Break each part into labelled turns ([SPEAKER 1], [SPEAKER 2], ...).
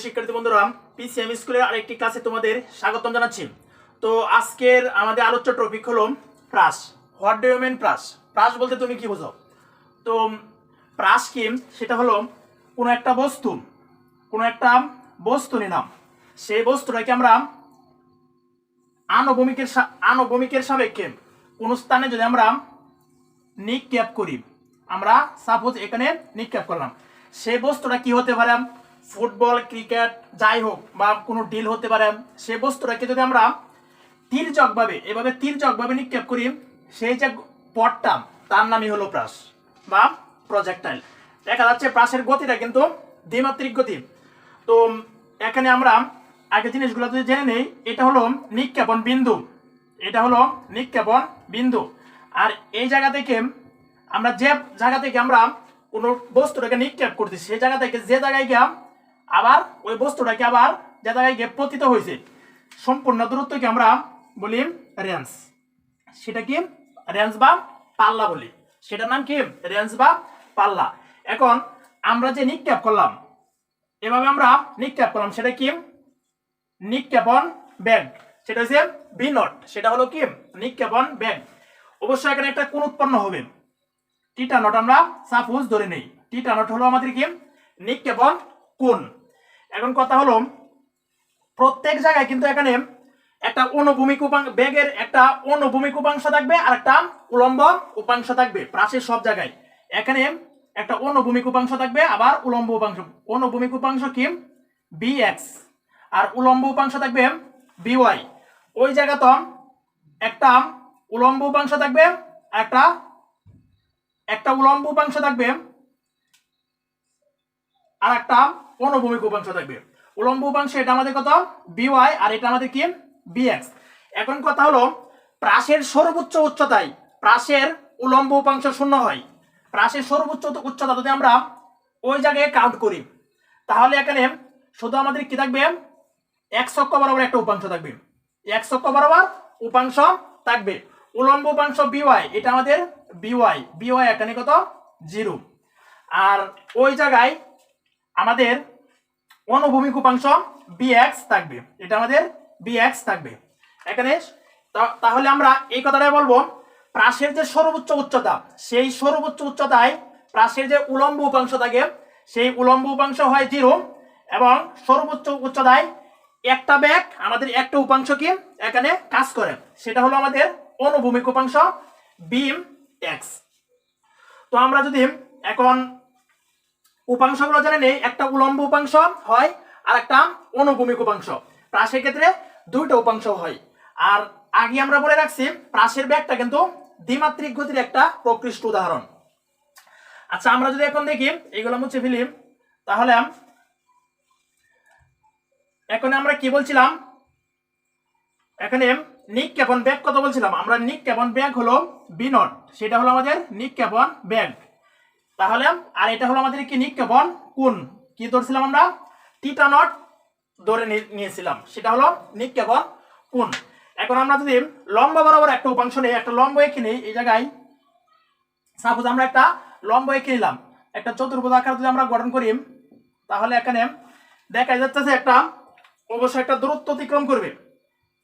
[SPEAKER 1] শিক্ষার্থী বন্ধুরা, পিসিএম স্কুলের আরেকটি ক্লাসে তোমাদের স্বাগতম জানাচ্ছি। তো আজকের আমাদের আলোচ্য টপিক হলো প্রাস। হোয়াট ডু ইউ মিন প্রাস? প্রাস বলতে তুমি কি বোঝো? তো প্রাস কি? সেটা হলো কোনো একটা বস্তু নিলাম, সেই বস্তুটাকে আমরা আনুভূমিকের সাপেক্ষে কোন স্থানে যদি আমরা নিক্ষেপ করি, আমরা সাপোজ এখানে নিক্ষেপ করলাম, সেই বস্তুটা কি হতে পারে? ফুটবল, ক্রিকেট, যাই হোক, বা কোনো ডিল হতে পারে। সেই বস্তুটাকে যদি আমরা তির্যকভাবে নিক্ষেপ করি, সেই যে পথটা, তার নামই হলো প্রাস বা প্রজেক্টাইল। দেখা যাচ্ছে প্রাসের গতিটা কিন্তু দ্বিমাত্রিক গতি। তো এখানে আমরা আগে জিনিসগুলো যদি জেনে নেই, এটা হলো নিক্ষেপণ বিন্দু, আর এই জায়গা থেকে আমরা যে জায়গা থেকে আমরা কোনো বস্তুটাকে নিক্ষেপ করতেছি, সেই জায়গা থেকে যে জায়গায় গিয়ে আবার ওই বস্তুটাকে আবার যে জায়গায় গিয়ে পতিত হয়েছে, সম্পূর্ণ দূরত্বকে আমরা বলি রেঞ্জ। সেটা কি? রেঞ্জ বা পাল্লা বলি। সেটার নাম কি? রেঞ্জ বা পাল্লা। এখন আমরা যে নিক্ষেপ করলাম, এভাবে আমরা নিক্ষেপ করলাম, সেটা কি? নিক্ষেপণ বেগ। সেটা হচ্ছে বি নট। সেটা হলো কি? নিক্ষেপণ বেগ। অবশ্যই এখানে একটা কোণ উৎপন্ন হবে, টিটা নট আমরা সাপোজ ধরে নেই। টিটা নট হলো আমাদের কি? নিক্ষেপণ কোণ। এখন কথা হলো, প্রত্যেক জায়গায় কিন্তু এখানে একটা অনুভূমিক বেগের একটা অনুভূমিক উপাংশ থাকবে আর একটা উলম্ব উপাংশ থাকবে। প্রাসের সব জায়গায় এখানে একটা অনুভূমিক উপাংশ থাকবে, আবার উলম্ব উপাংশ। অনুভূমিক উপাংশ কি? bx, আর উলম্ব উপাংশ থাকবে by। ওই জায়গাতে একটা উলম্ব উপাংশ থাকবে, একটা উলম্ব উপাংশ থাকবে, আর একটা অনুভূমিক উপাংশ থাকবে। উলম্ব উপাংশ এটা আমাদের কত? by, আর এটা আমাদের কি? bx। এখন কথা হলো, প্রাসের সর্বোচ্চ উচ্চতায় প্রাসের উলম্ব উপাংশ 0 হয়। প্রাসের সর্বোচ্চ উচ্চতা যদি আমরা ওই জায়গায় কাউন্ট করি, তাহলে এখানে শুধু আমাদের কি থাকবে? x অক্ষ বরাবর একটা উপাংশ থাকবে, x অক্ষ বরাবর উপাংশ থাকবে। উলম্ব উপাংশ by, এটা আমাদের by এখানে কত? 0। আর ওই জায়গায় আমাদের অনুভূমিক উপাংশ bx থাকবে, এটা আমাদের bx থাকবে এখানে। তাহলে আমরা এই কথাটাই বলবো, প্রাসের যে সর্বোচ্চ উচ্চতা, সেই সর্বোচ্চ উচ্চতায় প্রাসের যে উলম্ব উপাংশ থাকে, সেই উলম্ব উপাংশ হয় 0, এবং সর্বোচ্চ উচ্চতায় একটা বেগ, আমাদের একটা উপাংশ কি এখানে কাজ করে, সেটা হলো আমাদের অনুভূমিক উপাংশ বিম x। তো আমরা যদি এখন উপাংশগুলো জেনে নেই, একটা উলম্ব উপাংশ হয় আর একটা অনুভূমিক উপাংশ। প্রাসের ক্ষেত্রে দুইটা উপাংশ হয়। আর আগে আমরা বলে রাখছি, প্রাসের বেগটা কিন্তু দ্বিমাত্রিক গতির একটা প্রকৃষ্ট উদাহরণ। আচ্ছা, আমরা যদি এখন দেখি, এইগুলো মুছে ফেলি, তাহলে এখন আমরা কি বলছিলাম? এখানে নিক্ষেপণ বেগ কত বলছিলাম আমরা? নিক্ষেপণ বেগ হলো বি নট, সেটা হলো আমাদের নিক্ষেপণ বেগ। তাহলে আর এটা হলো আমাদের কি? নিক্ষেপণ কোণ। কি ধরছিলাম আমরা? টিটা নট ধরে নিয়েছিলাম, সেটা হলো নিক্ষেপণ কোণ। এখন আমরা যদি লম্ব বরাবর একটা উপাংশ নেই, একটা লম্ব এঁকে নেই, এই জায়গায় সাপোজ আমরা একটা লম্ব এঁকে নিলাম, একটা চতুর্ভুজ আকার যদি আমরা গঠন করি, তাহলে এখানে দেখা যাচ্ছে যে একটা অবশ্যই একটা দূরত্ব অতিক্রম করবে।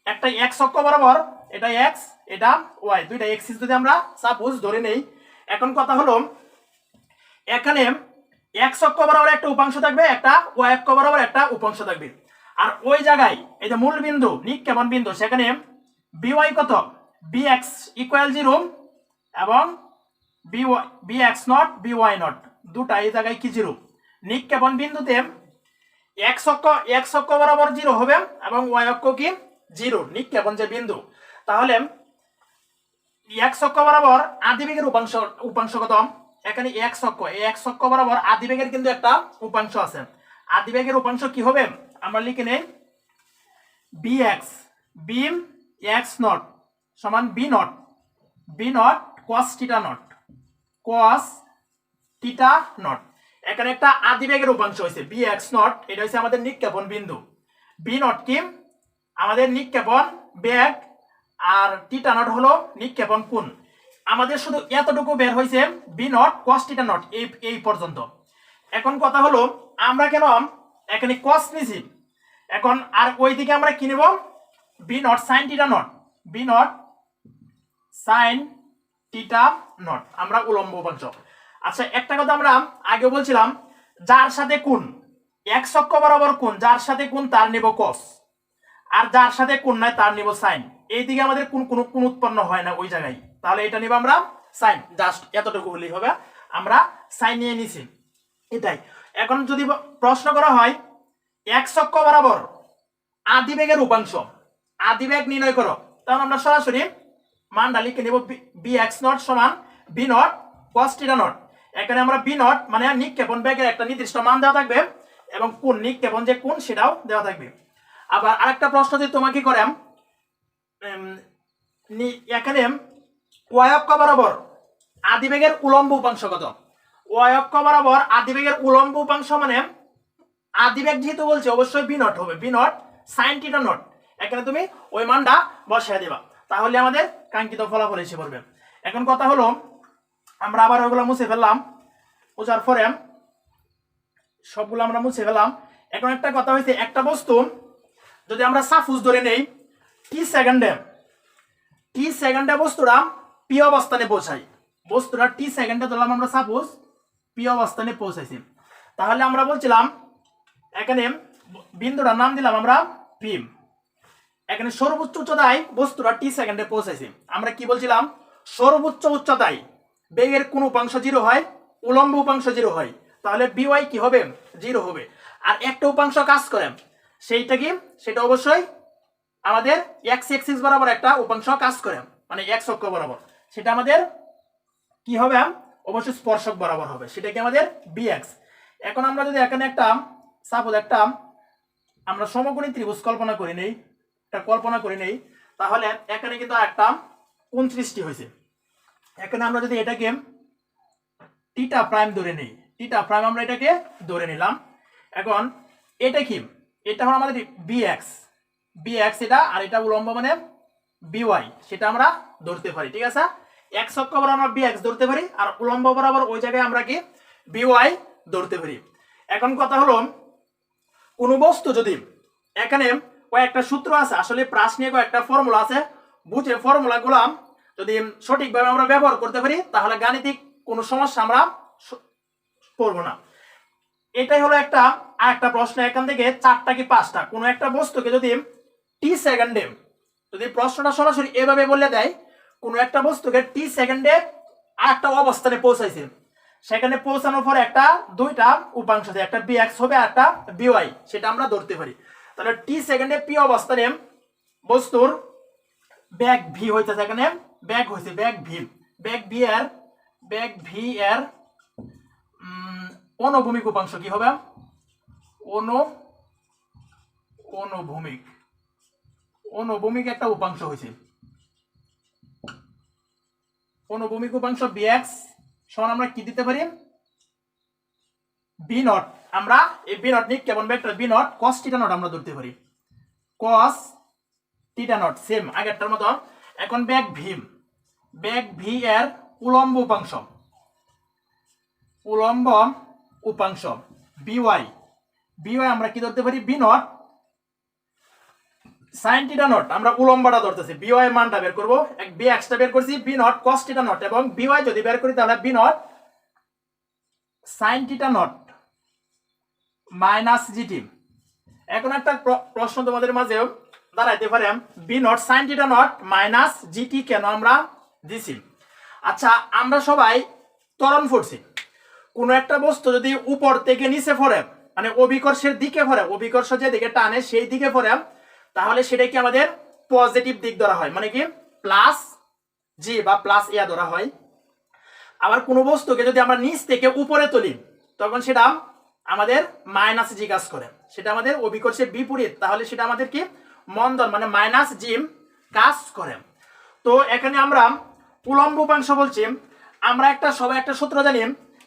[SPEAKER 1] একটা x অক্ষ বরাবর, এটা x, এটা y, দুইটা এক্সিস যদি আমরা সাপোজ ধরে নেই। এখন কথা হলো, এখানে x অক্ষ বরাবর একটা উপাংশ থাকবে, একটা y অক্ষ বরাবর একটা উপাংশ থাকবে। আর ওই জায়গায় এই যে মূল বিন্দু, নিক্ষেপণ বিন্দু, সেখানে by কত? bx ইকুয়াল 0, এবং bx নট by নট দুটা এই জায়গায় কি 0। নিক্ষেপণ বিন্দুতে x অক্ষ বরাবর 0 হবে, এবং y অক্ষ কি 0, নিক্ষেপণ যে বিন্দু। তাহলে x অক্ষ বরাবর আদিবেগের উপাংশ কত? এখানে x অক্ষ, এই x অক্ষ বরাবর আদিবেগের কিন্তু একটা উপাংশ আছে। আদিবেগের উপাংশ কি হবে? আমরা লিখে নেই bx বিম x নট সমান b not cos theta not. এখানে একটা আদিবেগের উপাংশ হয়েছে bx নট, এটা হচ্ছে আমাদের নিক্ষেপণ বিন্দু। b নট কি? আমাদের নিক্ষেপণ বেগ, আর থিটা নট হলো নিক্ষেপণ কোণ। আমাদের শুধু এতটুকু বের হয়েছে v naught cos theta naught এই পর্যন্ত। এখন কথা হলো, আমরা কেন এখানে কস নিছি, এখন আর ওইদিকে আমরা কি নেব, v not sine theta naught, v not sine theta not, আমরা উলম্ব উপাংশ। আচ্ছা একটা কথা আমরা আগে বলছিলাম, যার সাথে কোণ এক অক্ষ বরাবর কোণ, যার সাথে কোণ তার নেব কস, আর যার সাথে কোণ নাই তার নেব সাইন। এইদিকে আমাদের কোনো কোণ উৎপন্ন হয় না ওই জায়গায়, তাহলে এটা নেব আমরা সাইন, জাস্ট এতটুকু হলেই হবে, আমরা সাইন নিয়ে নিছি এটাই। এখন যদি প্রশ্ন করা হয় এক অক্ষ বরাবর আদিবেগের উপাংশ, আদিবেগ নির্ণয় করো, তখন আমরা সরাসরি মানটা লিখে নেব, বি এক্স নট সমান B not cos theta naught. এখানে আমরা বি নট মানে নিক্ষেপণ বেগের একটা নির্দিষ্ট মান দেওয়া থাকবে, এবং কোন নিক্ষেপণ যে কোন সেটাও দেওয়া থাকবে। আবার আরেকটা প্রশ্ন যদি তোমাকে করে, এখানে ওয়াই অক্ষ বরাবর আদিবেগের উলম্ব উপাংশ কত, ওয়াই অক্ষ বরাবর আদিবেগের উলম্ব উপাংশ মানে আদিবেগ যেহেতু বলছে অবশ্যই বি নট হবে, v not sine theta naught. এখানে তুমি ওই মানটা বসিয়ে দিবা, তাহলে আমাদের কাঙ্ক্ষিত ফলাফল এসে পড়বে। এখন কথা হলো, আমরা আবার ওইগুলো মুছে ফেললাম, মুছার পরে সবগুলো আমরা মুছে ফেলাম। এখন একটা কথা হয়েছে, একটা বস্তু যদি আমরা সাপোজ ধরে নেই টি সেকেন্ডে বস্তুটা পি অবস্থানে পৌঁছাই, বস্তুটা টি সেকেন্ডে ধরলাম আমরা সাপোজ পি অবস্থানে পৌঁছাইছি, তাহলে আমরা বলছিলাম এখানে বিন্দুটার নাম দিলাম আমরা পি। এখানে সর্বোচ্চ উচ্চতায় বস্তুটা টি সেকেন্ডে পৌঁছাইছে, আমরা কি বলছিলাম, সর্বোচ্চ উচ্চতায় বেগের কোন উপাংশ 0 হয়, উলম্ব উপাংশ 0 হয়, তাহলে বিওয়াই কি হবে, 0 হবে। আর একটা উপাংশ কাজ করে, সেইটা কি, সেটা অবশ্যই আমাদের এক্স এক্সিস বরাবর একটা উপাংশ কাজ করে, মানে এক্স অক্ষ বরাবর, সেটা আমাদের কি হবে, অবশ্যই স্পর্শক বরাবর হবে, সেটা কি আমাদের বিএক্স। এখন আমরা যদি এখানে একটা সাপোজ একটা আমরা সমকোণী ত্রিভুজ কল্পনা করে নেই, তাহলে এখানে কিন্তু একটা কোণ সৃষ্টি হয়েছে। এখানে আমরা যদি এটাকে টিটা প্রাইম ধরে নেই, টিটা প্রাইম আমরা এটাকে ধরে নিলাম। এখন এটা কি, এটা হলো আমাদের বিএক্স এটা, আর এটা উলম্ব মানে বিওয়াই, সেটা আমরা ধরতে পারি, ঠিক আছে। এক্স অক্ষ বরাবর আমরা বিএক্স ধরতে পারি, আর উলম্ব বরাবর ওই জায়গায় আমরা কি বিওয়াই ধরতে পারি। এখন কথা হলো, কোন বস্তু যদি এখানে কয়েকটা সূত্র আছে, আসলে প্রাস নিয়ে কয়েকটা ফর্মুলা আছে, বুঝে ফর্মুলাগুলো যদি সঠিকভাবে আমরা ব্যবহার করতে পারি, তাহলে গাণিতিক কোনো সমস্যা আমরা পড়বো না। এটাই হলো একটা আরেকটা প্রশ্ন, এখান থেকে 4টা কি 5টা, কোনো একটা বস্তুকে যদি টি সেকেন্ডে, যদি প্রশ্নটা সরাসরি এভাবে বলে দেয়, কোনো একটা বস্তুকে টি সেকেন্ডে আরেকটা অবস্থানে পৌঁছাইছে, সেখানে পৌঁছানোর পরে একটা দুইটা উপাংশ আছে, একটা বিএক্স হবে আর একটা বিওয়াই, সেটা আমরা ধরতে পারি। তাহলে টি সেকেন্ডে পি অবস্থানে বস্তুর বেগ ভি হইতেছে, এখানে বেগ হইছে বেগ ভি এর অনুভূমিক উপাংশ কি হবে, অনুভূমিক একটা উপাংশ হয়েছে, অনুভূমিক উপাংশ বিএক্স সমান আমরা কি দিতে পারি, বি নট। আমরা এই বি নট নিক্ষেপণ vector B not cos theta not আমরা ধরতে পারি, কস টিটা নট সেম আগেরটার মতো। এখন বেগ ভি এর উলম্ব উপাংশ বিওয়াই আমরা কি ধরতে পারি, v not sine theta not, আমরা উলম্বটা ধরতেছি, বিওয়াই মানটা বের করবো, এক বি এক্সটা বের করছি, B not cos theta not, এবং বিওয়াই যদি বের করি তাহলে v not sine theta naught minus g t. এখন একটা প্রশ্ন তোমাদের মাঝে দাঁড়াইতে পারে, v not sine theta naught minus g t কেন আমরা দিছি। আচ্ছা আমরা সবাই ত্বরণ পড়ছি, কোনো একটা বস্তু যদি উপর থেকে নিচে পড়ে, মানে অভিকর্ষের দিকে পড়ে, অভিকর্ষ যে দিকে টানে সেই দিকে পড়ে, তাহলে সেটা কি আমাদের পজিটিভ দিক ধরা হয়, মানে কি প্লাস জি বা প্লাস এ ধরা হয়। আবার কোনো বস্তুকে যদি আমরা নিচ থেকে উপরে তুলি, তখন সেটা আমাদের মাইনাস জি কাজ করে, সেটা আমাদের অভিকর্ষের বিপরীত, তাহলে সেটা আমাদের কি মন্দন মানে মাইনাস জিম কাজ করে। তো এখানে আমরা উলম্ব উপাংশ বলছি, আমরা সবাই একটা সূত্র জানি,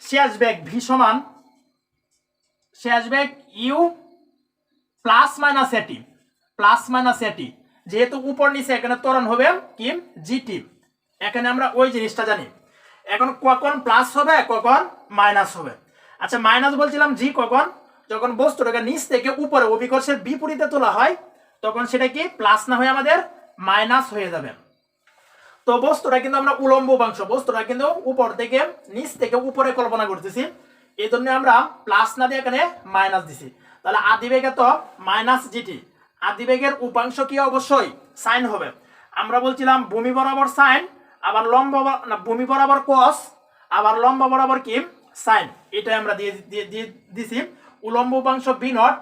[SPEAKER 1] শেষ বেগ ভি সমান শেষ বেগ ইউ প্লাস মাইনাস এটি, যেহেতু উপর নিচে এখানে ত্বরণ হবে কি জিটি, এখানে আমরা ওই জিনিসটা জানি। এখন কখন প্লাস হবে কখন মাইনাস হবে, আচ্ছা মাইনাস বলছিলাম জি কখন, যখন বস্তুটাকে নিচ থেকে উপরে অভিকর্ষের বিপরীতে তোলা হয় তখন সেটা কি প্লাস না হয়ে আমাদের মাইনাস হয়ে যাবে। তো বস্তুটা কিন্তু আমরা উলম্ব উপাংশ, বস্তুটা কিন্তু উপর থেকে নিচ থেকে উপরে কল্পনা করতেছি, এই জন্য আমরা প্লাস না দিয়ে এখানে মাইনাস দিছি। তাহলে আদিবেগে তো মাইনাস জিটি, আদিবেগের উপাংশ কি অবশ্যই সাইন হবে। আমরা বলছিলাম ভূমি বরাবর সাইন, আবার লম্ব না ভূমি বরাবর কস, আবার লম্ব বরাবর কি সাইন, এটাই আমরা দিয়ে দিছি উলম্ব উপাংশ v not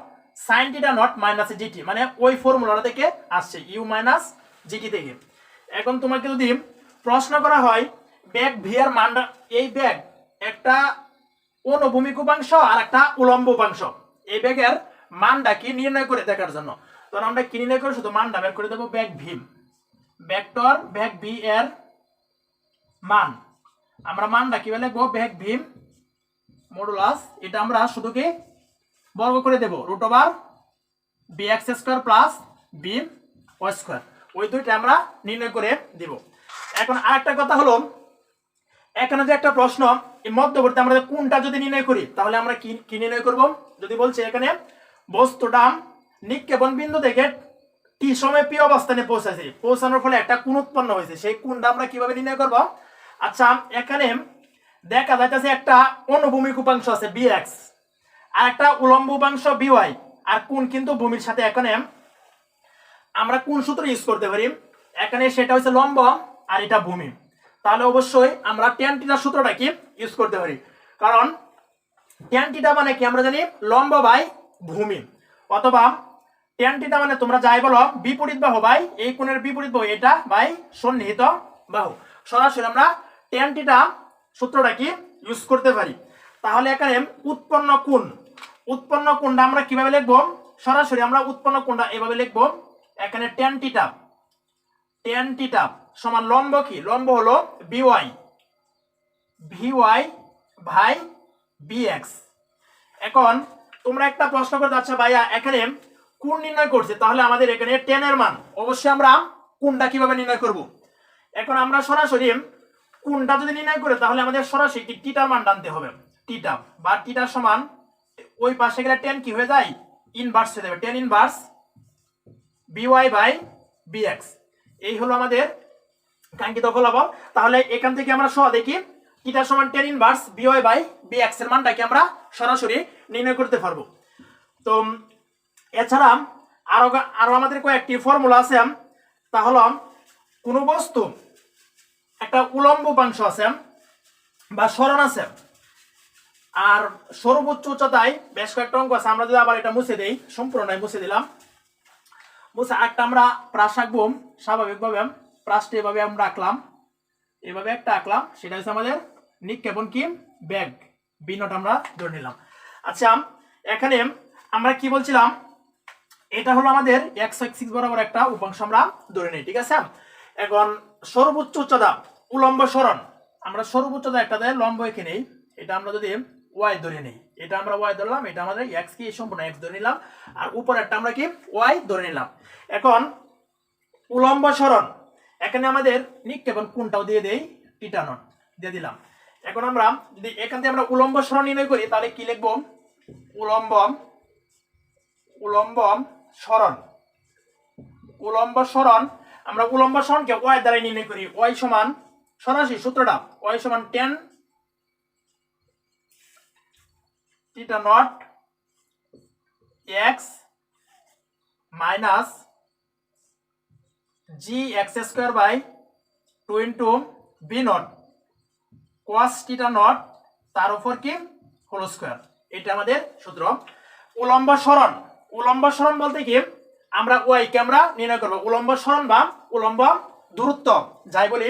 [SPEAKER 1] sine theta naught minus g t, মানে ওই ফর্মুলাটা থেকে আসছে ইউ মাইনাস জিটি থেকে। এখন তোমাকে যদি প্রশ্ন করা হয় বেগ ভি এর মানটা, এই বেগ একটা অনুভূমিক উপাংশ আর একটা উলম্ব উপাংশ, এই বেগের মানটা কি নির্ণয় করে দেখার জন্য, তখন আমরা কি নির্ণয় করে শুধু মানটা বের করে দেবো বেগ ভি, ভেক্টর বেগ ভি এর মান, আমরা মানটা কিভাবে লিখবো বেগ ভি মডুলাস, এটা আমরা শুধু কি বর্গ করে দেব root over B X square plus B Y square, ওই দুইটা আমরা নির্ণয় করে দিব। এখন আরেকটা কথা হলো, এখানে যে একটা প্রশ্ন এই মধ্যবর্তী আমরা কোনটা যদি নির্ণয় করি তাহলে আমরা কি নির্ণয় করব, যদি বলছে এখানে বস্তুটা নিক্ষেপণ বিন্দু থেকে টি সময় পি অবস্থানে পৌঁছাছে, পৌঁছানোর ফলে একটা কোণ উৎপন্ন হয়েছে, সেই কোণটা আমরা কিভাবে নির্ণয় করব। আচ্ছা, এখানে দেখা যাইতেছে একটা অনুভূমিক উপাংশ আছে বি এক্স আর একটা উলম্ব উপাংশ বি ওয়াই, আর কোণ কিন্তু ভূমির সাথে এখানে আমরা কোন সূত্র ইউজ করতে পারি, এখানে সেটা হচ্ছে লম্ব আর এটা ভূমি, তাহলে অবশ্যই আমরা ট্যান থিটার সূত্রটা কি ইউজ করতে পারি, কারণ ট্যান থিটা মানে কি আমরা জানি লম্ব বাই ভূমি, অথবা ট্যান থিটা মানে তোমরা যাই বলো বিপরীত বাহু বাই এই কোণের বিপরীত বাহু এটা বাই সন্নিহিত বাহু, সরাসরি আমরা ট্যান থিটা সূত্রটা কি ইউজ করতে পারি। তাহলে এখানে উৎপন্ন কোণটা আমরা কিভাবে লিখবো, সরাসরি আমরা উৎপন্ন কোণটা এভাবে লিখবো, এখানে ট্যান থিটা সমান লম্ব কি, লম্ব হলো ভিওয়াই ভাই বিএক্স। এখন তোমরা একটা প্রশ্ন করতে, আচ্ছা ভাইয়া এখানে কোণ নির্ণয় করছে, তাহলে আমাদের এখানে ট্যান এর মান, অবশ্যই আমরা কোণটা কিভাবে নির্ণয় করব। এখন আমরা সরাসরি কোণটা যদি নির্ণয় করে তাহলে আমাদের সরাসরি টিটার মান টানতে হবে, টিটা বা টিটার সমান ওই পাশে গেলে ট্যান কি হয়ে যায় ইনভার্স হয়ে যাবে, tan inverse v y by v x, এই হলো আমাদের কাঙ্ক্ষিত ফলাফল। তাহলে এখান থেকে আমরা সহ দেখি টিটার সমান tan inverse v y by v x এর মানটাকে আমরা সরাসরি নির্ণয় করতে পারবো। তো এছাড়া আরো আমাদের কয়েকটি ফর্মুলা আছে, তাহলে কোন বস্তু একটা উলম্ব উপাংশ আছে বা সরণ আছে আর সর্বোচ্চ উচ্চতায় বেশ কয়েকটা অঙ্ক আছে, আমরা যদি আবার এটা মুছে দেই, সম্পূর্ণ মুছে দিলাম, মুছে একটা আমরা প্রাস আঁকবো, স্বাভাবিকভাবে প্রাসটি এভাবে আমরা আঁকলাম, এভাবে একটা আঁকলাম, সেটা হচ্ছে আমাদের নিক্ষেপণ কি ব্যাগ বি নট আমরা ধরে নিলাম। আচ্ছা, এখানে আমরা কি বলছিলাম, এটা হলো আমাদের এক্স অ্যাক্সিস বরাবর একটা উপাংশ আমরা ধরে নিই, ঠিক আছে। এখন সর্বোচ্চ উচ্চতা উলম্ব সরণ, আমরা সর্বোচ্চ উচ্চতা একটা দেয় লম্ব এখানে নেই, এটা আমরা যদি ওয়াই ধরে নেই, এটা আমরা ওয়াই ধরলাম, এটা আমাদের এক্স কি সম্পূর্ণ এক্স ধরে নিলাম, আর উপরে একটা আমরা কি ওয়াই ধরে নিলাম। এখন উলম্ব সরণ, এখানে আমাদের নিক্ষেপণ কোণটাও দিয়ে দেই টিটা নট দিয়ে দিলাম। এখন আমরা যদি এখান থেকে আমরা উলম্ব সরণ নির্ণয় করি তাহলে কি লিখবো, উলম্ব সরণ আমরা উলম্ব সরণকে ওয়াই দ্বারা নির্ণয় করি, ওয়াই সমান সরাসরি সূত্রটা ওয়াই সমান tan theta naught x minus g x square by 2 into v naught cos theta naught তার উপর কি হোল স্কোয়ার, এটা আমাদের সূত্র। উলম্ব সরণ বলতে কি আমরা ওয়াই কে আমরা নির্ণয় করবো, উলম্ব সরণ বা উলম্ব দূরত্ব যাই বলি,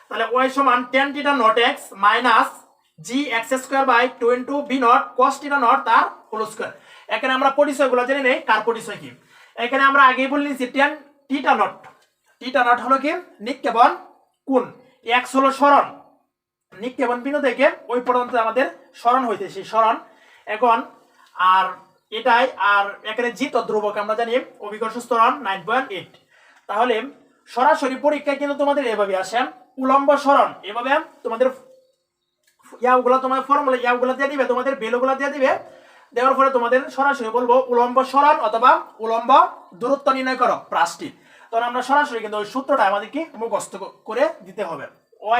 [SPEAKER 1] তাহলে ওয়াই সমান tan theta naught x minus g x square by 2 into v not cos theta naught তার হোল স্কোয়ার। এখানে আমরা পরিচয়গুলো জেনে নেই, কার পরিচয় কি, এখানে আমরা আগেই বলে নিয়েছি ট্যান থিটা নট হলো কি নিক্ষেপণ কোণ, এক্স হলো সরণ, নিক্ষেপণ বিন্দু থেকে ওই পর্যন্ত আমাদের সরণ হইতে সেই সরণ। এখন আর এটাই, আর এখানে জিত ধ্রুবক আমরা জানি অভিকর্ষ ত্বরণ 9.8। তাহলে সরাসরি পরীক্ষায় কিন্তু তোমাদের এভাবে আসে উলম্ব সরণ, এভাবে তোমাদের ইয়াগুলো তোমার ফর্মুলা ইয়াগুলো দিয়ে দিবে, তোমাদের ভ্যালুগুলো দিয়ে দিবে, দেওয়ার পরে তোমাদের সরাসরি বলবো উলম্ব সরণ অথবা উলম্ব দূরত্ব নির্ণয় করো প্রাসটি। তখন আমরা সরাসরি কিন্তু ওই সূত্রটা আমাদেরকে মুখস্থ করে দিতে হবে।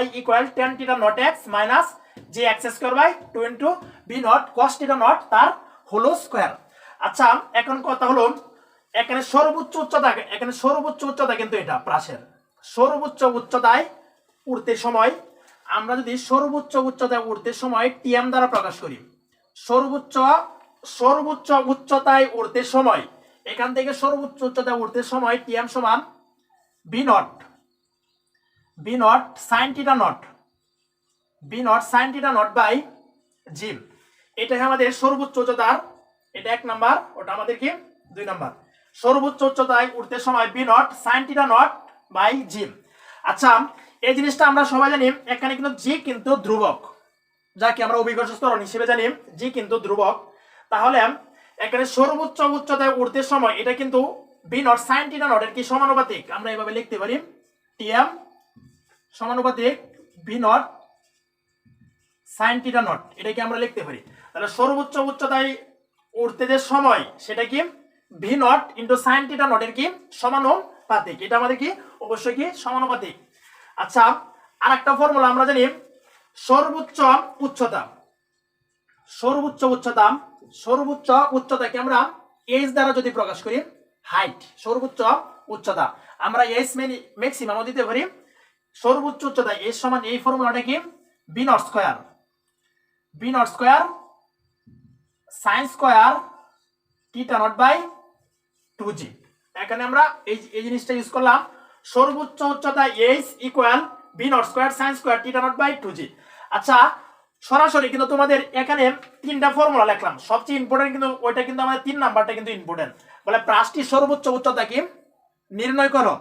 [SPEAKER 1] y equal tan θ not x minus j x square by 2 into b not cos θ not তার হোল স্কয়ার। আচ্ছা এখন কথা হলো এখানে সর্বোচ্চ উচ্চতা কিন্তু এটা প্রাসের সর্বোচ্চ উচ্চতায় উঠতে সময় আমরা যদি সর্বোচ্চ উচ্চতায় উঠতে সময় টিএম দ্বারা প্রকাশ করি, সর্বোচ্চ উচ্চতায় উঠতে সময় এখান থেকে সর্বোচ্চ উচ্চতায় উঠতে সময় টিএম সমান B not sine theta not by G. এটাই আমাদের সর্বোচ্চ উচ্চতার, এটা 1 নাম্বার, ওটা আমাদের কি 2 নাম্বার। সর্বোচ্চ উচ্চতায় উঠতে সময় B not sine theta not by G. আচ্ছা এই জিনিসটা আমরা সবাই জানি, এখানে কিন্তু জি কিন্তু ধ্রুবক, যাকে আমরা অভিকর্ষ ত্বরণ হিসেবে জানি, জি কিন্তু ধ্রুবক। তাহলে এখানে সর্বোচ্চ উচ্চতায় উঠতে সময় এটা কিন্তু v not sine theta naught এর কি সমানুপাতিক, আমরা এভাবে লিখতে পারি টিএম সমানুপাতিক v not sine theta naught, এটাকে আমরা লিখতে পারি। তাহলে সর্বোচ্চ উচ্চতায় উঠতে যে সময় সেটা কি V naught into sign theta naught এর কি সমানুপাতিক, এটা আমাদের কি অবশ্যই কি সমানুপাতিক। আচ্ছা আর একটা ফর্মুলা আমরা জানি, সর্বোচ্চ উচ্চতাকে আমরা এইচ দ্বারা যদি প্রকাশ করি, হাইট সর্বোচ্চ উচ্চতা আমরা এইচ ম্যাক্সিমাম দিতে পারি। সর্বোচ্চ উচ্চতা এইচ সমান এই ফর্মুলাটা কি v not square sine square theta not by 2g। এখানে আমরা এই জিনিসটা ইউজ করলাম, সর্বোচ্চ উচ্চতা h equal v not square sine square theta not by 2g। আচ্ছা সরাসরি কিন্তু তোমাদের এখানে 3টা ফর্মুলা লিখলাম, সবচেয়ে ইম্পর্টেন্ট কিন্তু ওইটা কিন্তু আমাদের 3 নাম্বারটা কিন্তু ইম্পর্টেন্ট, বলে প্রাসটির সর্বোচ্চ উচ্চতা কি নির্ণয় করো।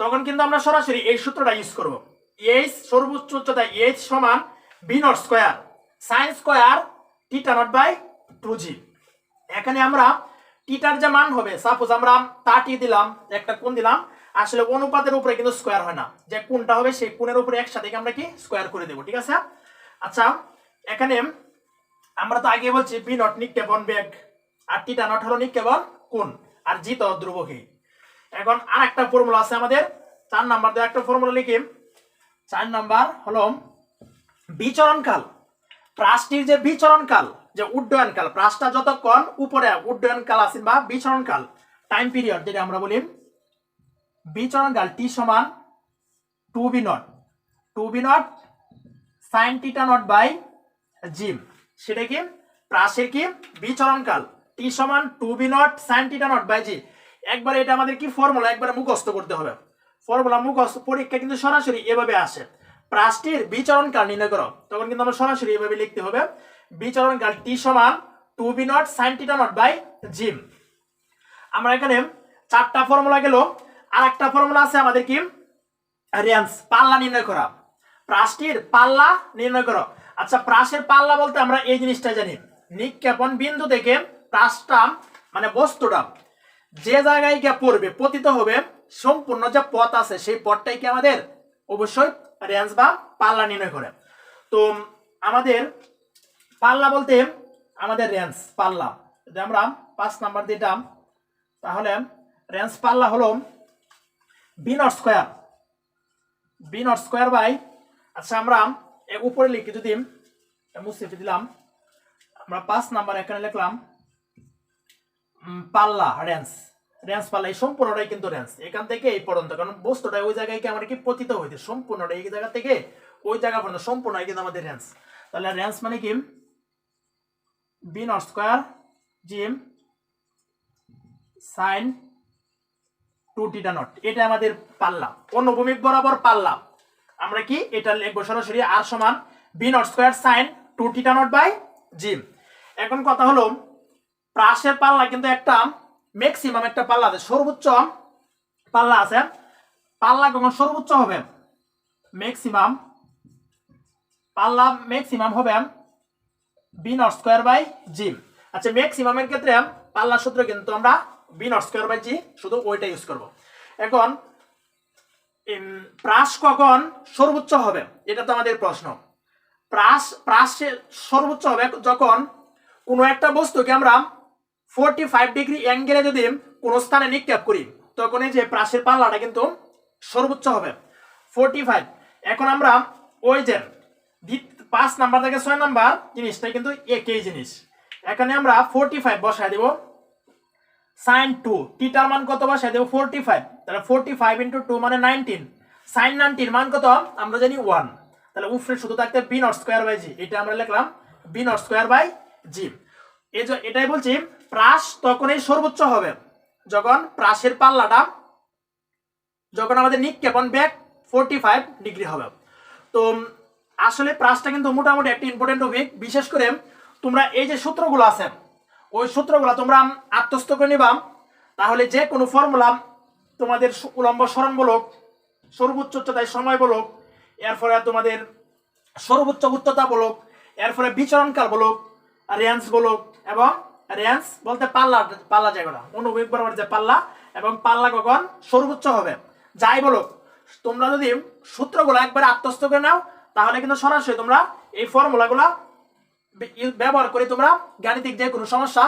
[SPEAKER 1] তখন কিন্তু আমরা সরাসরি এই সূত্রটা ইউজ করব, এইচ সর্বোচ্চ উচ্চতা এইচ সমান B not square sine square theta not by 2g। এখানে আমরা থিটার যে মান হবে, সাপোজ আমরা 30 দিলাম, একটা কোণ দিলাম, আসলে অনুপাতের উপরে কিন্তু স্কয়ার হয় না, যে কোণটা হবে সেই কোণের উপরে একসাথে আমরা কি স্কয়ার করে দেব, ঠিক আছে। আচ্ছা এখানে আমরা তো আগে বলছি বি নট নিক্ষেপণ বেগ আর থিটা নট হলো নিক্ষেপণ কোণ আর জি তো ধ্রুবকই। এখন আর একটা ফর্মুলা আছে আমাদের 4 নাম্বার, দিয়ে একটা ফর্মুলা লিখি। 4 নাম্বার হলো বিচরণকাল, প্রাসটির যে বিচরণকাল, যে উড্ডয়নকাল, প্রাসটা যতক্ষণ উপরে উড্ডয়নকাল আছে বা বিচরণকাল টাইম পিরিয়ড যেটা আমরা বলি, বিচরণকাল টি সমান 2b not sine theta not by G. সেটা কি প্রাসের কি বিচরণকাল টি সমান 2b not sine theta not by G. একবার এটা আমাদের কি ফর্মুলা একবারে মুখস্থ করতে হবে, ফর্মুলা মুখস্থ, পরীক্ষা কিন্তু সরাসরি এভাবে আসে, প্রাসটির বিচরণকাল নির্ণয় করো, তখন কিন্তু আমরা সরাসরি এভাবে লিখতে হবে বিচরণকাল টি সমান 2b not sine theta not by G. আমরা এখানে 4টা ফর্মুলা গেল, আর একটা ফর্মুলা আছে আমাদের কি রেঞ্জ, পাল্লা নির্ণয় করা, প্রাসটির পাল্লা নির্ণয় করো। আচ্ছা প্রাসের পাল্লা বলতে আমরা এই জিনিসটা জানি, নিক্ষেপণ বিন্দু থেকে প্রাসটা মানে বস্তুটা যে জায়গায় গিয়ে পড়বে, পতিত হবে, সম্পূর্ণ যে পথ আছে সেই পথটাই কি আমাদের অবশ্যই রেঞ্জ বা পাল্লা নির্ণয় করে। তো আমাদের পাল্লা বলতে আমাদের রেঞ্জ পাল্লা, যদি আমরা 5 নাম্বার দিতাম তাহলে রেঞ্জ পাল্লা হলো বি নট স্কয়ার বাই, আচ্ছা আমরা উপরে লিখি, যদি মুছে দিলাম, আমরা 5 নাম্বার এখানে লিখলাম পাল্লা রেঞ্জ পাল্লা, এই সম্পূর্ণটাই কিন্তু রেঞ্জ এখান থেকে এই পর্যন্ত, কারণ বস্তুটা ওই জায়গায় কি আমার কি পতিত হইতে, সম্পূর্ণটা এই জায়গা থেকে ওই জায়গা পর্যন্ত সম্পূর্ণটাই কিন্তু আমাদের রেঞ্জ। তাহলে রেঞ্জ মানে কি v not square g sine 2 theta naught, এটা আমাদের পাল্লা, অনুভূমিক বরাবর পাল্লা, আমরা কি এটা লিখব সরাসরি আর সমান B not square sine 2 theta not by G. এখন কথা হলো প্রাসের পাল্লা কিন্তু একটা ম্যাক্সিমাম একটা পাল্লা আছে, সর্বোচ্চ পাল্লা আছে, পাল্লা কখন সর্বোচ্চ হবে, ম্যাক্সিমাম হবে v not square by G. আচ্ছা ম্যাক্সিমামের ক্ষেত্রে পাল্লা সূত্র কিন্তু আমরা বি নট স্কয়ার বাই জি শুধু ওইটা ইউজ করব। এখন প্রাস কখন সর্বোচ্চ হবে, এটা তো আমাদের প্রশ্ন। প্রাস সর্বোচ্চ হবে যখন কোনো একটা বস্তুকে আমরা 45 ডিগ্রি অ্যাঙ্গেলে যদি কোনো স্থানে নিক্ষেপ করি তখন এই যে প্রাসের পাল্লাটা কিন্তু সর্বোচ্চ হবে 45। এখন আমরা ওই যে 5 নাম্বার থেকে 6 নাম্বার জিনিসটা কিন্তু একই জিনিস। এখানে আমরা 45 বসায় দেব, sin 2 টিটার মান কত বসায় দেব 45, তাহলে 45 × 2 মানে 19, sin 90 মান কত আমরা জানি 1, তাহলে উপরে শুধু থাকতে b নট স্কয়ার বাই জি, এটা আমরা লিখলাম b নট স্কয়ার বাই জি। এই যে এটাই বলছি প্রাস তখনই সর্বোচ্চ হবে যখন প্রাসের পাল্লাটা, যখন আমাদের নিক্ষেপণ বেগ 45 ডিগ্রি হবে। তো আসলে প্রাসটা কিন্তু মোটামুটি একটা ইম্পর্টেন্ট টপিক। বিশেষ করে তোমরা এই যে সূত্রগুলো আছে ওই সূত্রগুলো তোমরা আত্মস্থ করে নিবা, তাহলে যে কোনো ফর্মুলা তোমাদের উলম্ব সরণ বলক, সর্বোচ্চ উচ্চতায় সময় বলক, এরপরে তোমাদের সর্বোচ্চ উচ্চতা বলক, এরপরে বিচরণকাল বলক, রেঞ্জ বলক, এবং রেঞ্জ বলতে পাল্লা, পাল্লা জায়গাটা অনুভূমিক বরাবর যে পাল্লা, এবং পাল্লা কখন সর্বোচ্চ হবে যাই বলক, তোমরা যদি সূত্রগুলো একবার আত্মস্থ করে নাও তাহলে কিন্তু সরাসরি তোমরা এই ফর্মুলাগুলো ব্যবহার করে তোমরা গাণিতিক যে কোনো সমস্যা